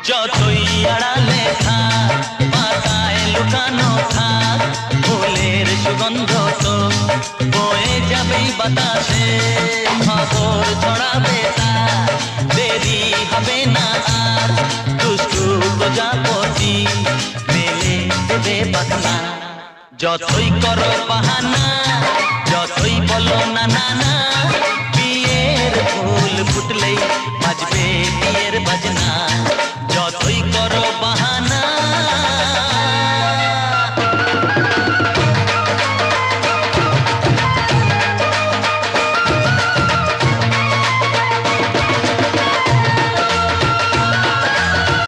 যতই আড়ালে থাক পাতায় লুকানো থাক ফুলের সুগন্ধ তো বয়ে যাবেই বাতাসে খবর ছড়াবে তার দেরি হবে না আর দুষ্টু প্রজাপতি মেলে দেবে পাখনা যতই করো বাহানা যতই বলো না না